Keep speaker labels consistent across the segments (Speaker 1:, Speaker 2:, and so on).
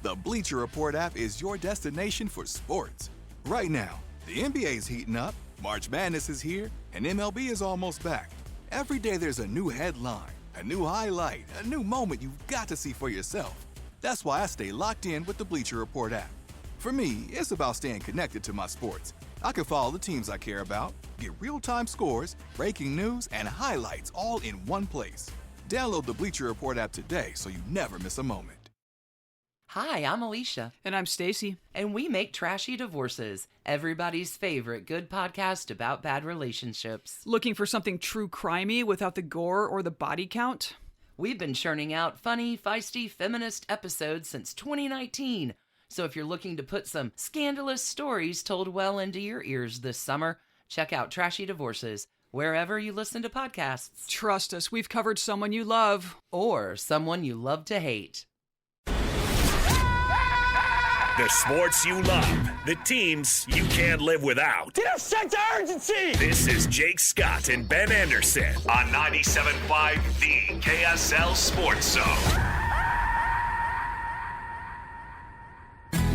Speaker 1: The Bleacher Report app is your destination for sports. Right now, the NBA is heating up, March Madness is here, and MLB is almost back. Every day there's a new headline, a new highlight, a new moment you've got to see for yourself. That's why I stay locked in with the Bleacher Report app. For me, it's about staying connected to my sports. I can follow the teams I care about, get real-time scores, breaking news, and highlights all in one place. Download the Bleacher Report app today so you never miss a moment.
Speaker 2: Hi, I'm Alicia.
Speaker 3: And I'm Stacy.
Speaker 2: And we make Trashy Divorces, everybody's favorite good podcast about bad relationships.
Speaker 3: Looking for something true crimey without the gore or the body count?
Speaker 2: We've been churning out funny, feisty, feminist episodes since 2019. So if you're looking to put some scandalous stories told well into your ears this summer, check out Trashy Divorces, wherever you listen to podcasts.
Speaker 3: Trust us, we've covered someone you love.
Speaker 2: Or someone you love to hate.
Speaker 4: The sports you love, the teams you can't live without.
Speaker 5: Get a sense of urgency!
Speaker 4: This is Jake Scott and Ben Anderson on 97.5 The KSL Sports Zone.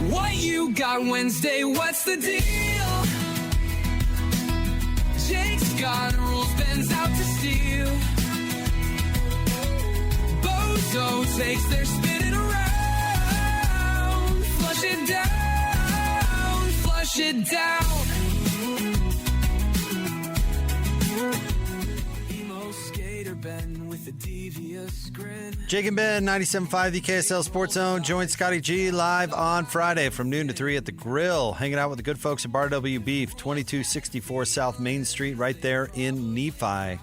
Speaker 6: What you got Wednesday? What's the deal? Jake Scott rules, Ben's out to steal. Bozo takes their spinning around. Flush it down, flush it down. Emo skater Ben with a devious grin.
Speaker 7: Jake and Ben, 97.5 The KSL Sports Zone. Join Scotty G live on Friday from noon to 3 at the Grill. Hanging out with the good folks at Bar W Beef, 2264 South Main Street, right there in Nephi.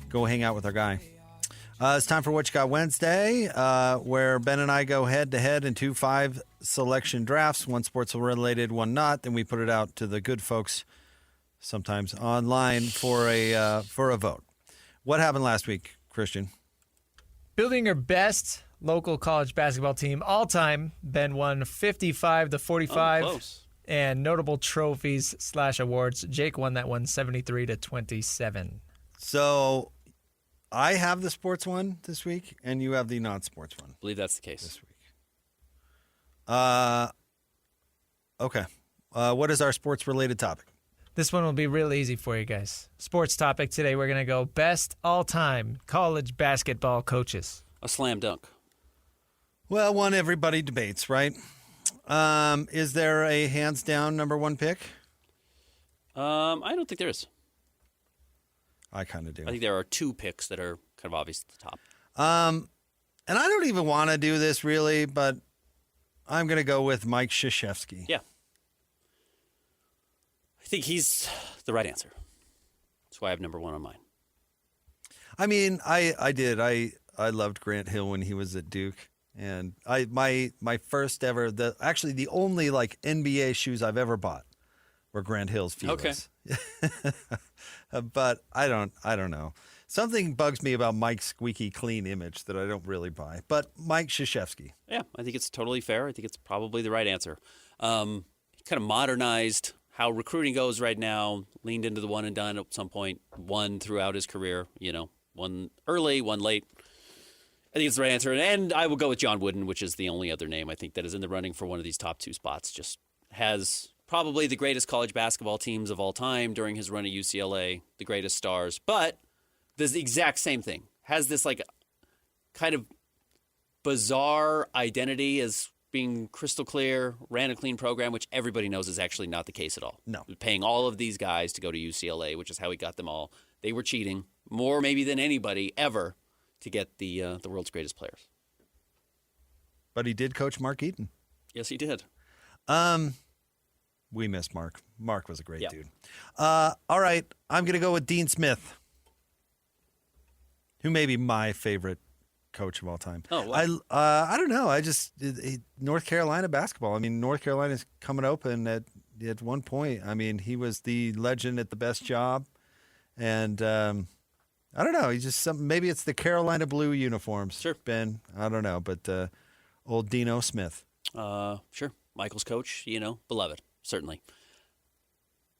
Speaker 7: Go hang out with our guy. It's time for What You Got Wednesday, where Ben and I go head-to-head in 2 5-selection drafts, one sports-related, one not. Then we put it out to the good folks, sometimes online, for a vote. What happened last week, Christian?
Speaker 8: Building your best local college basketball team all time, Ben won 55-45.
Speaker 9: Close.
Speaker 8: And notable trophies / awards. Jake won that one 73-27.
Speaker 7: So I have the sports one this week, and you have the non-sports one.
Speaker 9: I believe that's the case.
Speaker 7: This week. Okay. What is our sports-related topic?
Speaker 8: This one will be real easy for you guys. Sports topic today, we're going to go best all-time college basketball coaches.
Speaker 9: A slam dunk.
Speaker 7: Well, one everybody debates, right? Is there a hands-down number one pick?
Speaker 9: I don't think there is.
Speaker 7: I kind of do.
Speaker 9: I think there are 2 picks that are kind of obvious at the top.
Speaker 7: And I don't even want to do this really, but I'm going to go with Mike Krzyzewski.
Speaker 9: Yeah. I think he's the right answer. That's why I have number 1 on mine.
Speaker 7: I mean, I did. I loved Grant Hill when he was at Duke. And my first ever, actually the only like NBA shoes I've ever bought were Grant Hill's Filas.
Speaker 9: Okay.
Speaker 7: But I don't know. Something bugs me about Mike's squeaky clean image that I don't really buy. But Mike Krzyzewski.
Speaker 9: Yeah, I think it's totally fair. I think it's probably the right answer. He kind of modernized how recruiting goes right now, leaned into the one and done at some point, won throughout his career, one early, one late. I think it's the right answer. And I will go with John Wooden, which is the only other name I think that is in the running for one of these top 2 spots. Just has probably the greatest college basketball teams of all time during his run at UCLA, the greatest stars. But the exact same thing. Has this like kind of bizarre identity as being crystal clear, ran a clean program, which everybody knows is actually not the case at all.
Speaker 7: No.
Speaker 9: Paying all of these guys to go to UCLA, which is how he got them all. They were cheating more maybe than anybody ever to get the world's greatest players.
Speaker 7: But he did coach Mark Eaton.
Speaker 9: Yes, he did.
Speaker 7: We miss Mark. Mark was a great dude. All right, I'm going to go with Dean Smith, who may be my favorite coach of all time.
Speaker 9: Oh, wow.
Speaker 7: I don't know. North Carolina basketball. I mean, North Carolina's coming open at one point. I mean, he was the legend at the best job, and I don't know. He's just maybe it's the Carolina blue uniforms.
Speaker 9: Sure,
Speaker 7: Ben. I don't know, but old Dino Smith.
Speaker 9: Sure, Michael's coach. Beloved, certainly.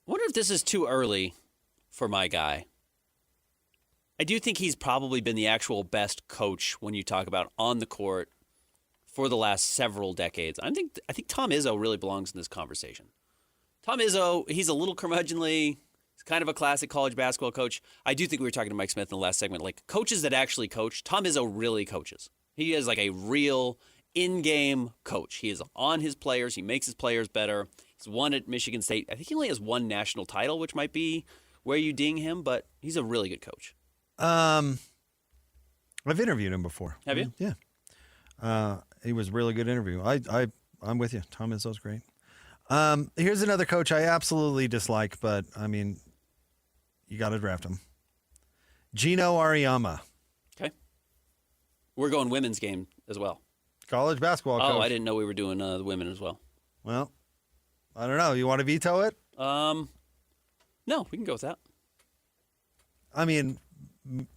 Speaker 9: I wonder if this is too early for my guy. I do think he's probably been the actual best coach when you talk about on the court, for the last several decades. I think Tom Izzo really belongs in this conversation. Tom Izzo, he's a little curmudgeonly. He's kind of a classic college basketball coach. I do think we were talking to Mike Smith in the last segment, like coaches that actually coach. Tom Izzo really coaches. He is like a real in-game coach. He is on his players. He makes his players better. He's won at Michigan State. I think he only has one national title, which might be where you ding him, but he's a really good coach.
Speaker 7: I've interviewed him before.
Speaker 9: Have you?
Speaker 7: Yeah. He was a really good interview. I'm with you. Tom Izzo's great. Here's another coach I absolutely dislike, but I mean, you got to draft him. Gino Auriemma.
Speaker 9: Okay. We're going women's game as well.
Speaker 7: College basketball coach.
Speaker 9: Oh, I didn't know we were doing the women as well.
Speaker 7: Well, I don't know. You want to veto it?
Speaker 9: No, we can go with that.
Speaker 7: I mean,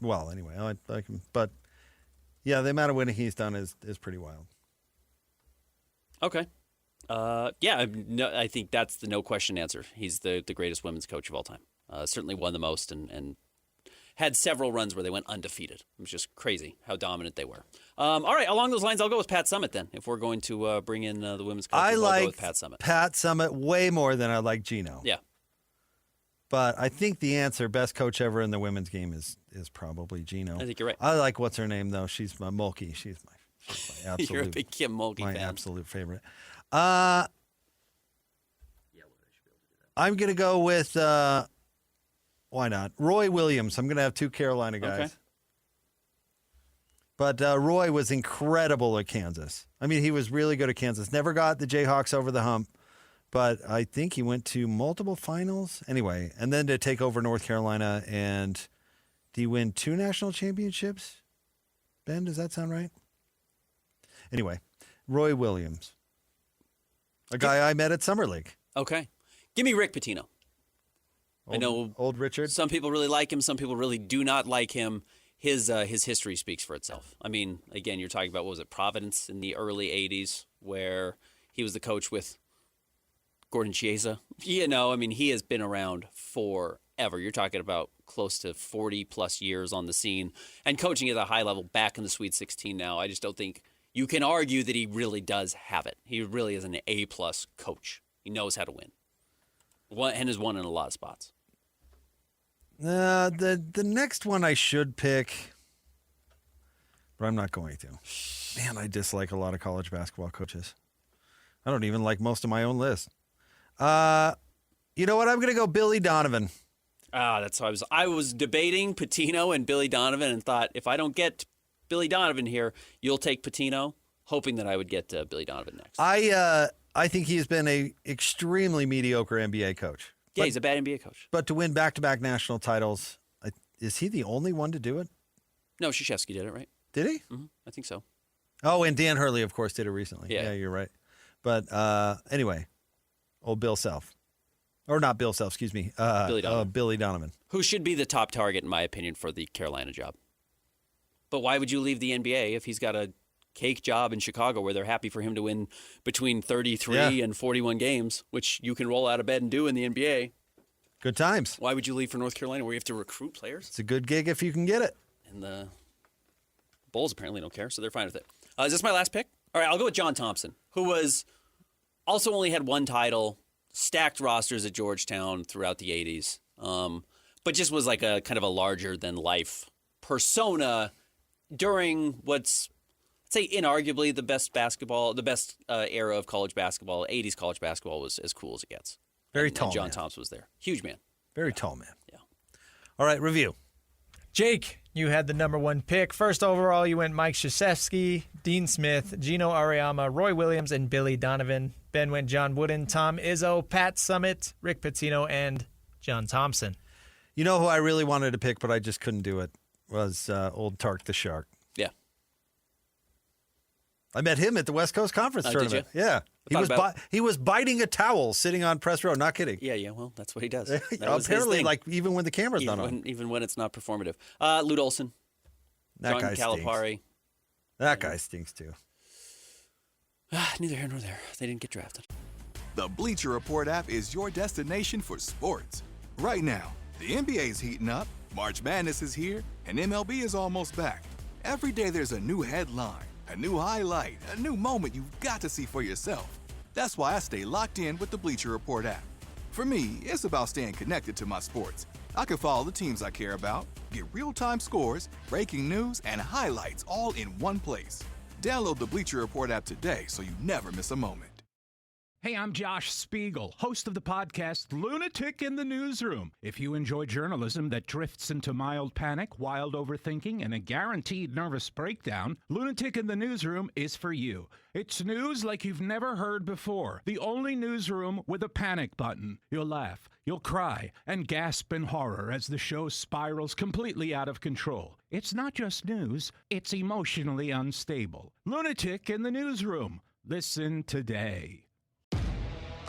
Speaker 7: well, anyway, I like him. But, yeah, the amount of winning he's done is pretty wild.
Speaker 9: Okay. I think that's the no-question answer. He's the greatest women's coach of all time. Certainly won the most and had several runs where they went undefeated. It was just crazy how dominant they were. All right, along those lines, I'll go with Pat Summitt then. If we're going to bring in the women's coach, I'll go with Pat Summitt.
Speaker 7: Pat Summitt way more than I like Gino.
Speaker 9: Yeah.
Speaker 7: But I think the answer, best coach ever in the women's game, is probably Gino.
Speaker 9: I think you're right.
Speaker 7: I like what's her name though. She's my Mulkey. She's my absolute.
Speaker 9: You're a big Kim Mulkey
Speaker 7: my
Speaker 9: fan.
Speaker 7: absolute favorite. I'm gonna go with why not Roy Williams. I'm gonna have two Carolina guys.
Speaker 9: Okay.
Speaker 7: But Roy was incredible at Kansas. I mean, he was really good at Kansas. Never got the Jayhawks over the hump. But I think he went to multiple finals anyway, and then to take over North Carolina. And did he win 2 national championships? Ben, does that sound right? Anyway, Roy Williams, a guy I met at Summer League.
Speaker 9: Okay. Give me Rick Pitino. I know
Speaker 7: old Richard.
Speaker 9: Some people really like him. Some people really do not like him. His history speaks for itself. I mean, again, you're talking about, what was it, Providence in the early 80s, where he was the coach with Gordon Chiesa. You know, I mean, he has been around forever. You're talking about close to 40-plus years on the scene and coaching at a high level back in the Sweet 16 now. I just don't think you can argue that he really does have it. He really is an A-plus coach. He knows how to win. And has won in a lot of spots.
Speaker 7: The next one I should pick, but I'm not going to. Man, I dislike a lot of college basketball coaches. I don't even like most of my own list. You know what? I'm going to go Billy Donovan.
Speaker 9: That's how I was debating Pitino and Billy Donovan and thought, if I don't get Billy Donovan here, you'll take Pitino, hoping that I would get Billy Donovan next.
Speaker 7: I think he's been a extremely mediocre NBA coach.
Speaker 9: Yeah, he's a bad NBA coach.
Speaker 7: But to win back-to-back national titles, is he the only one to do it?
Speaker 9: No, Krzyzewski did it, right?
Speaker 7: Did he?
Speaker 9: Mm-hmm. I think so.
Speaker 7: Oh, and Dan Hurley, of course, did it recently.
Speaker 9: Yeah,
Speaker 7: you're right. But anyway, old Bill Self. Or not Bill Self, excuse me. Billy Donovan.
Speaker 9: Who should be the top target, in my opinion, for the Carolina job. But why would you leave the NBA if he's got a cake job in Chicago where they're happy for him to win between 33 and 41 games, which you can roll out of bed and do in the NBA?
Speaker 7: Good times.
Speaker 9: Why would you leave for North Carolina where you have to recruit players?
Speaker 7: It's a good gig if you can get it.
Speaker 9: And the Bulls apparently don't care, so they're fine with it. Is this my last pick? All right, I'll go with John Thompson, who was also only had one title, stacked rosters at Georgetown throughout the 80s, but just was like a kind of a larger-than-life persona during what's, I'd say, inarguably the best era of college basketball. 80s college basketball was as cool as it gets.
Speaker 7: Very tall
Speaker 9: and John
Speaker 7: man.
Speaker 9: Thompson was there. Huge man.
Speaker 7: Very tall man.
Speaker 9: Yeah.
Speaker 7: All right, review.
Speaker 8: Jake, you had the number 1 pick. First overall, you went Mike Krzyzewski, Dean Smith, Gino Auriemma, Roy Williams, and Billy Donovan. Ben went John Wooden, Tom Izzo, Pat Summitt, Rick Pitino, and John Thompson.
Speaker 7: You know who I really wanted to pick, but I just couldn't do it, was old Tark the Shark.
Speaker 9: Yeah.
Speaker 7: I met him at the West Coast Conference tournament.
Speaker 9: Did you?
Speaker 7: Yeah. He was biting a towel sitting on press row. Not kidding.
Speaker 9: Yeah, well, that's what he does.
Speaker 7: Apparently, like even when the camera's not on.
Speaker 9: Even when it's not performative. Lute Olson.
Speaker 7: That
Speaker 9: John
Speaker 7: guy
Speaker 9: Calipari.
Speaker 7: stinks. That guy stinks too.
Speaker 9: Neither here nor there. They didn't get drafted.
Speaker 1: The Bleacher Report app is your destination for sports. Right now, the NBA is heating up, March Madness is here, and MLB is almost back. Every day there's a new headline, A new highlight, a new moment you've got to see for yourself. That's why I stay locked in with the Bleacher Report app. For me, it's about staying connected to my sports. I can follow the teams I care about, get real-time scores, breaking news, and highlights all in one place. Download the Bleacher Report app today so you never miss a moment.
Speaker 5: Hey, I'm Josh Spiegel, host of the podcast Lunatic in the Newsroom. If you enjoy journalism that drifts into mild panic, wild overthinking, and a guaranteed nervous breakdown, Lunatic in the Newsroom is for you. It's news like you've never heard before. The only newsroom with a panic button. You'll laugh, you'll cry, and gasp in horror as the show spirals completely out of control. It's not just news, it's emotionally unstable. Lunatic in the Newsroom. Listen today.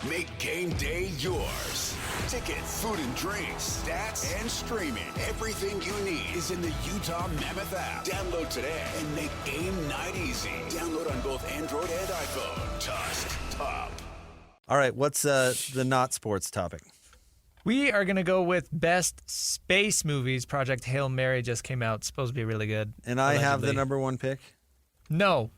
Speaker 4: Make game day yours. Tickets, food and drinks, stats, and streaming. Everything you need is in the Utah Mammoth app. Download today and make game night easy. Download on both Android and iPhone. Tusk Top.
Speaker 7: All right, what's the not sports topic?
Speaker 8: We are going to go with best space movies. Project Hail Mary just came out. It's supposed to be really good.
Speaker 7: And I have the
Speaker 8: allegedly.
Speaker 7: number one pick?
Speaker 8: No.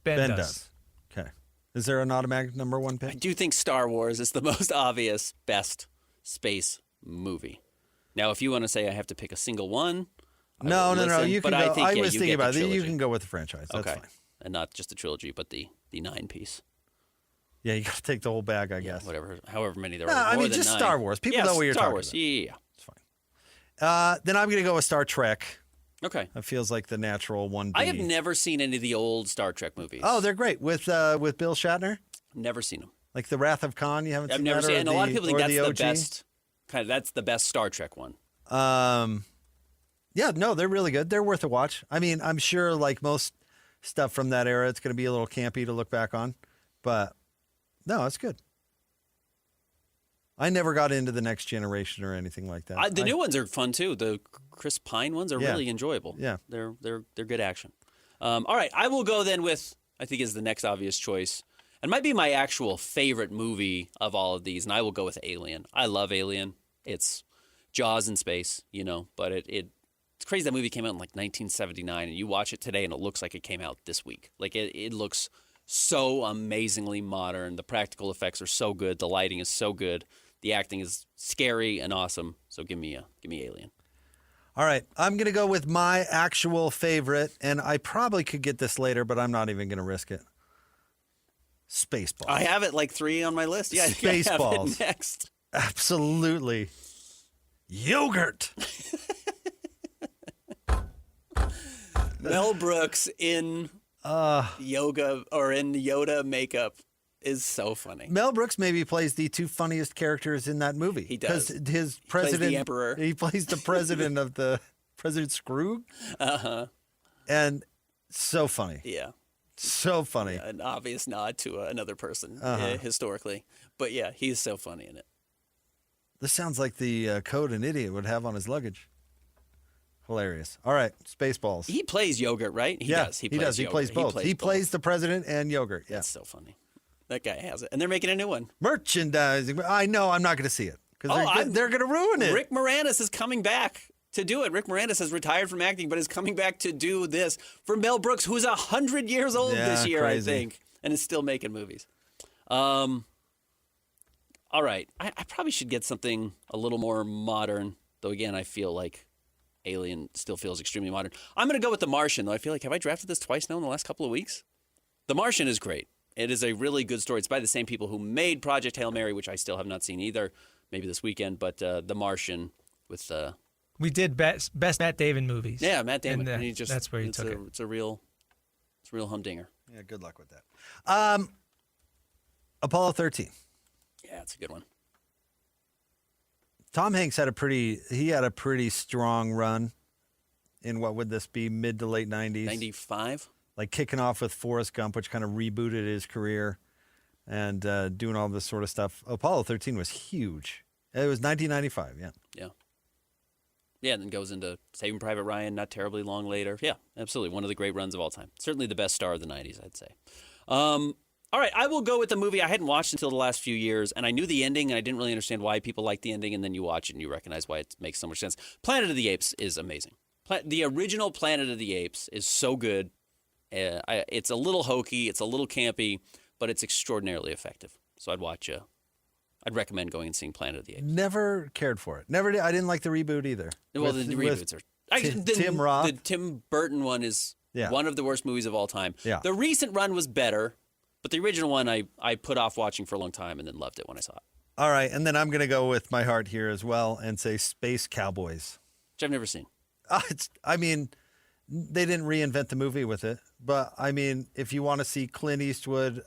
Speaker 8: Ben does.
Speaker 7: does. Okay. Is there an automatic number one
Speaker 9: I
Speaker 7: pick?
Speaker 9: do think Star Wars is the most obvious best space movie. Now, if you want to say I have to pick a single one,
Speaker 7: No. You can
Speaker 9: but
Speaker 7: go.
Speaker 9: I think
Speaker 7: I
Speaker 9: yeah,
Speaker 7: was
Speaker 9: you
Speaker 7: thinking
Speaker 9: get the
Speaker 7: about it. You
Speaker 9: trilogy.
Speaker 7: can go with the franchise. That's
Speaker 9: okay,
Speaker 7: fine.
Speaker 9: and not just the trilogy, but the 9-piece.
Speaker 7: Yeah, you got to take the whole bag, I guess.
Speaker 9: Whatever, however many there
Speaker 7: No,
Speaker 9: are.
Speaker 7: I
Speaker 9: more
Speaker 7: mean,
Speaker 9: than
Speaker 7: just
Speaker 9: 9.
Speaker 7: Star Wars. People
Speaker 9: Yeah,
Speaker 7: know what you're
Speaker 9: Star
Speaker 7: talking
Speaker 9: Wars.
Speaker 7: about.
Speaker 9: Yeah.
Speaker 7: It's fine. Then I'm going to go with Star Trek.
Speaker 9: Okay.
Speaker 7: That feels like the natural one.
Speaker 9: I have never seen any of the old Star Trek movies.
Speaker 7: Oh, they're great with Bill Shatner.
Speaker 9: Never seen them.
Speaker 7: Like the Wrath of Khan. You haven't
Speaker 9: I've
Speaker 7: seen
Speaker 9: never
Speaker 7: that,
Speaker 9: seen
Speaker 7: or
Speaker 9: it. And a lot of people think
Speaker 7: or
Speaker 9: that's the
Speaker 7: OG?
Speaker 9: best. That's the best Star Trek one.
Speaker 7: Yeah, no, they're really good. They're worth a watch. I mean, I'm sure like most stuff from that era, it's going to be a little campy to look back on, but no, it's good. I never got into the Next Generation or anything like that.
Speaker 9: The new ones are fun too. The Chris Pine ones are
Speaker 7: Yeah.
Speaker 9: really enjoyable.
Speaker 7: Yeah.
Speaker 9: they're good action. All right, I will go then with I think is the next obvious choice, and might be my actual favorite movie of all of these, and I will go with Alien. I love Alien. It's Jaws in space, but it's crazy that movie came out in like 1979, and you watch it today and it looks like it came out this week. Like it looks so amazingly modern. The practical effects are so good. The lighting is so good. The acting is scary and awesome. So give me Alien.
Speaker 7: All right, I'm going to go with my actual favorite, and I probably could get this later, but I'm not even going to risk it. Spaceballs.
Speaker 9: I have it like 3 on my list. Yeah, I think I have
Speaker 7: Spaceballs.
Speaker 9: it next.
Speaker 7: Absolutely. Yogurt.
Speaker 9: Mel Brooks in yoga or in Yoda makeup is so funny.
Speaker 7: Mel Brooks maybe plays the two funniest characters in that movie.
Speaker 9: He does.
Speaker 7: Because his
Speaker 9: He plays
Speaker 7: president,
Speaker 9: the emperor.
Speaker 7: He plays the president of the President Scrooge. And so funny.
Speaker 9: Yeah.
Speaker 7: So funny.
Speaker 9: An obvious nod to another person historically. But yeah, he's so funny in it.
Speaker 7: This sounds like the code an idiot would have on his luggage. Hilarious. All right, Spaceballs.
Speaker 9: He plays yogurt, right? He does. He plays
Speaker 7: He
Speaker 9: yogurt.
Speaker 7: plays both. He plays the president and yogurt. Yeah.
Speaker 9: That's so funny. That guy has it. And they're making a new one.
Speaker 7: Merchandising. I know I'm not going to see it because they're going to ruin it.
Speaker 9: Rick Moranis is coming back to do it. Rick Moranis has retired from acting, but is coming back to do this for Mel Brooks, who's 100 years old this year,
Speaker 7: crazy.
Speaker 9: I think, and is still making movies. All right. I probably should get something a little more modern, though, again, I feel like Alien still feels extremely modern. I'm going to go with The Martian, though. I feel like, have I drafted this twice now in the last couple of weeks? The Martian is great. It is a really good story. It's by the same people who made Project Hail Mary, which I still have not seen either, maybe this weekend, but The Martian with...
Speaker 8: We did best Matt Damon movies.
Speaker 9: Yeah, Matt Damon.
Speaker 8: And,
Speaker 9: And he just,
Speaker 8: that's where he took it.
Speaker 9: It's a real humdinger.
Speaker 7: Yeah, good luck with that. Apollo 13.
Speaker 9: Yeah, it's a good one.
Speaker 7: Tom Hanks had a pretty strong run in what would this be, mid to late 90s?
Speaker 9: 95?
Speaker 7: Like kicking off with Forrest Gump, which kind of rebooted his career and doing all this sort of stuff. Apollo 13 was huge. It was 1995, yeah.
Speaker 9: Yeah. Yeah, and then goes into Saving Private Ryan not terribly long later. Yeah, absolutely. One of the great runs of all time. Certainly the best star of the 90s, I'd say. All right, I will go with the movie I hadn't watched until the last few years, and I knew the ending, and I didn't really understand why people liked the ending, and then you watch it and you recognize why it makes so much sense. Planet of the Apes is amazing. The original Planet of the Apes is so good. It's a little hokey, it's a little campy, but it's extraordinarily effective. So I'd recommend going and seeing Planet of the Apes.
Speaker 7: Never cared for it. Never did. I didn't like the reboot either.
Speaker 9: Well, the reboots are...
Speaker 7: Tim Roth.
Speaker 9: The Tim Burton one is one of the worst movies of all time.
Speaker 7: Yeah.
Speaker 9: The recent run was better, but the original one I put off watching for a long time and then loved it when I saw it.
Speaker 7: All right, and then I'm going to go with my heart here as well and say Space Cowboys.
Speaker 9: Which I've never seen.
Speaker 7: They didn't reinvent the movie with it, but I mean, if you want to see Clint Eastwood,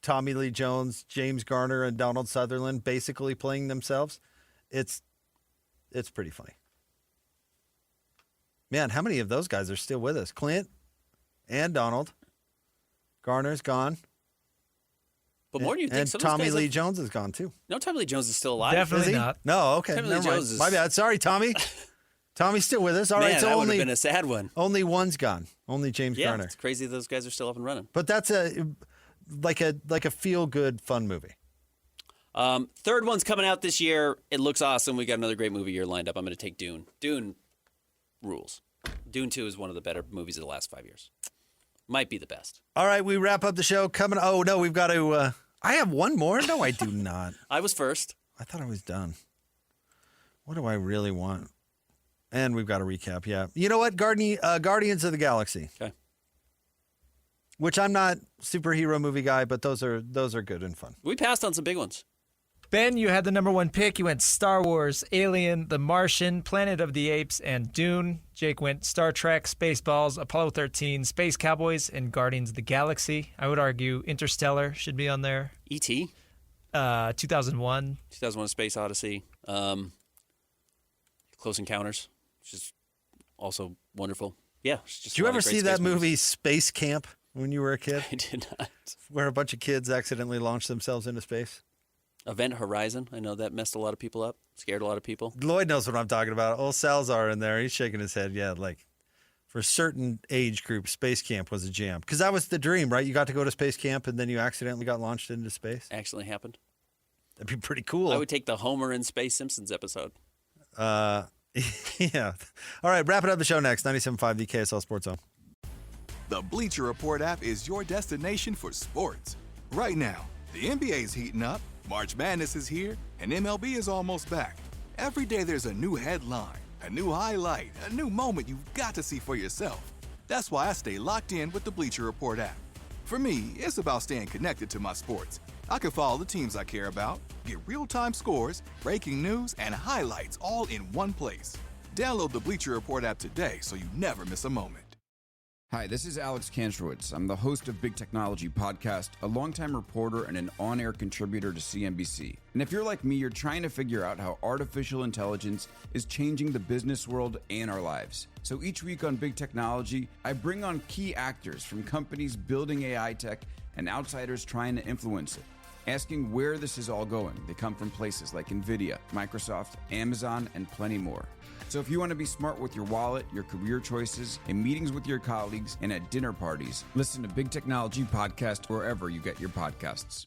Speaker 7: Tommy Lee Jones, James Garner, and Donald Sutherland basically playing themselves, it's pretty funny. Man, how many of those guys are still with us? Clint and Donald. Garner's gone.
Speaker 9: But more than you think.
Speaker 7: And Tommy Lee Jones is gone too.
Speaker 9: No, Tommy Lee Jones is still alive.
Speaker 8: Definitely not.
Speaker 7: No, okay.
Speaker 9: Tommy Lee
Speaker 7: Never mind.
Speaker 9: Jones is...
Speaker 7: My bad. Sorry, Tommy. Tommy's still with us. All
Speaker 9: Man,
Speaker 7: right, so
Speaker 9: that would
Speaker 7: only
Speaker 9: have been a sad one.
Speaker 7: Only one's gone. Only James
Speaker 9: Yeah,
Speaker 7: Garner.
Speaker 9: it's crazy those guys are still up and running.
Speaker 7: But that's like a feel good fun movie.
Speaker 9: Third one's coming out this year. It looks awesome. We got another great movie year lined up. I'm going to take Dune. Dune rules. Dune 2 is one of the better movies of the last 5 years. Might be the best.
Speaker 7: All right, we wrap up the show. Oh no, we've got to. I have one more. No, I do not.
Speaker 9: I was first.
Speaker 7: I thought I was done. What do I really want? And we've got a recap. Yeah, you know what? Guardians of the Galaxy.
Speaker 9: Okay.
Speaker 7: Which I'm not superhero movie guy, but those are good and fun.
Speaker 9: We passed on some big ones.
Speaker 8: Ben, you had the number one pick. You went Star Wars, Alien, The Martian, Planet of the Apes, and Dune. Jake went Star Trek, Spaceballs, Apollo 13, Space Cowboys, and Guardians of the Galaxy. I would argue Interstellar should be on there.
Speaker 9: E.T.
Speaker 8: 2001.
Speaker 9: 2001: Space Odyssey. Close Encounters, which is also wonderful. Yeah.
Speaker 7: Did you ever see that movie Space Camp when you were a kid?
Speaker 9: I did not.
Speaker 7: Where a bunch of kids accidentally launched themselves into space?
Speaker 9: Event Horizon. I know that messed a lot of people up, scared a lot of people.
Speaker 7: Lloyd knows what I'm talking about. Old Salzar in there. He's shaking his head. Yeah, like for certain age groups, Space Camp was a jam. Because that was the dream, right? You got to go to Space Camp and then you accidentally got launched into space.
Speaker 9: Actually happened.
Speaker 7: That'd be pretty cool.
Speaker 9: I would take the Homer in Space Simpsons episode.
Speaker 7: Yeah. All right, wrapping up the show next. 97.5, the KSL Sports Zone.
Speaker 1: The Bleacher Report app is your destination for sports. Right now, the NBA is heating up, March Madness is here, and MLB is almost back. Every day there's a new headline, a new highlight, a new moment you've got to see for yourself. That's why I stay locked in with the Bleacher Report app. For me, it's about staying connected to my sports. I can follow the teams I care about, get real-time scores, breaking news, and highlights all in one place. Download the Bleacher Report app today so you never miss a moment.
Speaker 10: Hi, this is Alex Kantrowitz. I'm the host of Big Technology Podcast, a longtime reporter and an on-air contributor to CNBC. And if you're like me, you're trying to figure out how artificial intelligence is changing the business world and our lives. So each week on Big Technology, I bring on key actors from companies building AI tech and outsiders trying to influence it, asking where this is all going. They come from places like NVIDIA, Microsoft, Amazon, and plenty more. So if you want to be smart with your wallet, your career choices, in meetings with your colleagues, and at dinner parties, listen to Big Technology Podcast wherever you get your podcasts.